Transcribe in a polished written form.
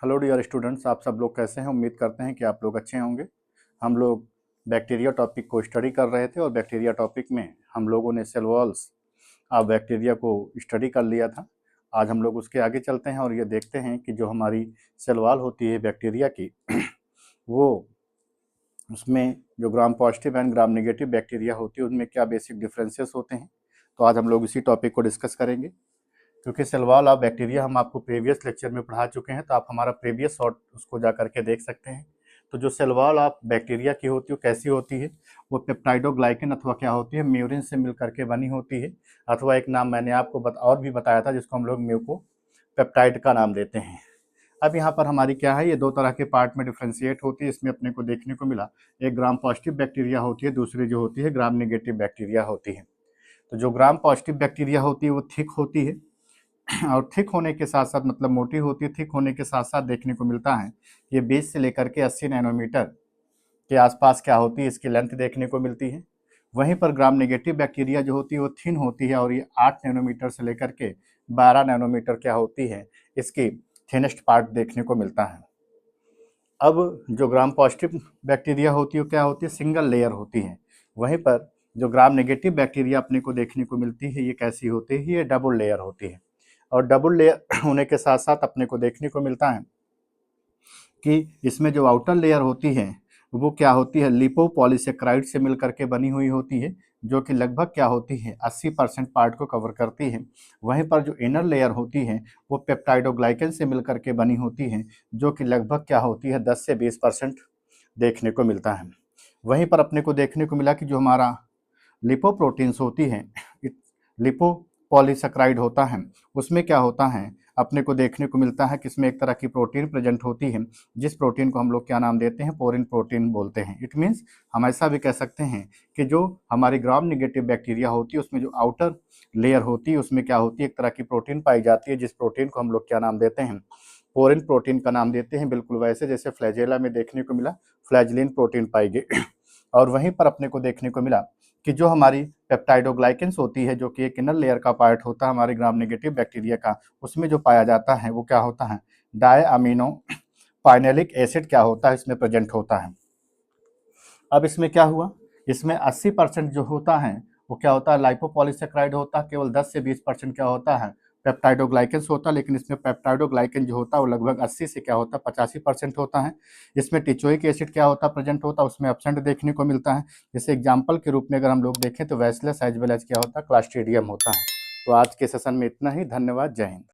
Hello dear students, आप सब लोग कैसे हैं। उम्मीद करते हैं कि आप लोग अच्छे होंगे। हम लोग बैक्टीरिया टॉपिक को स्टडी कर रहे थे और बैक्टीरिया टॉपिक में हम लोगों ने सेल वॉल्स ऑफ बैक्टीरिया को स्टडी कर लिया था। आज हम लोग उसके आगे चलते हैं और ये देखते हैं कि जो हमारी सेल वॉल होती है बैक्टीरिया की वो उसमें जो gram positive and gram negative bacteria होती है उनमें क्या बेसिक डिफरेंसेस होते हैं। तो आज हम लोग इसी टॉपिक को डिस्कस करेंगे। क्योंकि सेल वॉल ऑफ बैक्टीरिया हम आपको प्रीवियस लेक्चर में पढ़ा चुके हैं, तो आप हमारा प्रीवियस शॉर्ट उसको जा करके देख सकते हैं। तो जो सेल वॉल ऑफ बैक्टीरिया की होती है वो कैसी होती है, वो पेप्टाइडोग्लाइकन अथवा क्या होती है, म्यूरिन से मिल करके बनी होती है। अथवा एक नाम मैंने आपको और भी बताया था जिसको हम लोग म्यूको पेप्टाइड का नाम देते हैं। अब यहाँ पर हमारी क्या है, ये दो तरह के पार्ट में डिफ्रेंशिएट होती है। इसमें अपने को देखने को मिला एक ग्राम पॉजिटिव बैक्टीरिया होती है, दूसरी जो होती है ग्राम नेगेटिव बैक्टीरिया होती है। तो जो ग्राम पॉजिटिव बैक्टीरिया होती है वो थिक होती है और थिक होने के साथ साथ मतलब मोटी होती है। थिक होने के साथ साथ देखने को मिलता है ये 20 से लेकर के 80 नैनोमीटर के आसपास क्या होती है, इसकी लेंथ देखने को मिलती है। वहीं पर ग्राम नेगेटिव बैक्टीरिया जो होती है वो थिन होती है और ये 8 नैनोमीटर से लेकर के 12 नैनोमीटर क्या होती है, इसकी थिनेस्ट पार्ट देखने को मिलता है। अब जो ग्राम पॉजिटिव बैक्टीरिया होती है क्या होती है, सिंगल लेयर होती है। वहीं पर जो ग्राम नेगेटिव बैक्टीरिया अपने को देखने को मिलती है ये कैसी होती है, ये डबल लेयर होती है। और डबल लेयर होने के साथ साथ अपने को देखने को मिलता है कि इसमें जो आउटर लेयर होती है वो क्या होती है, लिपोपॉलीसेक्राइड से मिल करके बनी हुई होती है, जो कि लगभग क्या होती है 80% पार्ट को कवर करती है। वहीं पर जो इनर लेयर होती है वो पेप्टाइडोग्लाइकन से मिल करके बनी होती है, जो कि लगभग क्या होती है 10 से 20% देखने को मिलता है। वहीं पर अपने को देखने को मिला कि जो हमारा लिपोप्रोटीन्स होती हैं, लिपोपॉलीसेक्राइड होता है, उसमें क्या होता है अपने को देखने को मिलता है कि इसमें एक तरह की प्रोटीन प्रेजेंट होती है, जिस प्रोटीन को हम लोग क्या नाम देते हैं, पोरिन प्रोटीन बोलते हैं। इट मीन्स हम ऐसा भी कह सकते हैं कि जो हमारी ग्राम नेगेटिव बैक्टीरिया होती है उसमें जो आउटर लेयर होती है उसमें क्या होती है, एक तरह की प्रोटीन पाई जाती है, जिस प्रोटीन को हम लोग क्या नाम देते हैं, पोरिन प्रोटीन का नाम देते हैं। बिल्कुल वैसे जैसे फ्लैजेला में देखने को मिला फ्लैजलिन प्रोटीन पाई गई। और वहीं पर अपने को देखने को मिला कि जो हमारी पेप्टाइडोग्लाइकेंस होती है, जो कि एक इनर लेयर का पार्ट होता है हमारे ग्राम नेगेटिव बैक्टीरिया का, उसमें जो पाया जाता है वो क्या होता है, डाई अमीनो फाइनेलिक एसिड क्या होता है इसमें प्रेजेंट होता है। अब इसमें क्या हुआ, इसमें 80% जो होता है वो क्या होता है, लाइपोपॉलीसेक्राइड होता है। केवल 10 से 20% क्या होता है, पेप्टाइडोग्लाइकेंस होता है। लेकिन इसमें पेप्टाइडोग्लाइकेन जो होता है वो लगभग 80 से क्या होता है 85% होता है। इसमें टिचोइक एसिड क्या होता है प्रेजेंट होता है, उसमें एब्सेंट देखने को मिलता है। जैसे एग्जाम्पल के रूप में अगर हम लोग देखें तो वैसिलस एज वेल एज क्या होता है, क्लास्ट्रीडियम होता है। तो आज के सेशन में इतना ही। धन्यवाद, जय हिंद।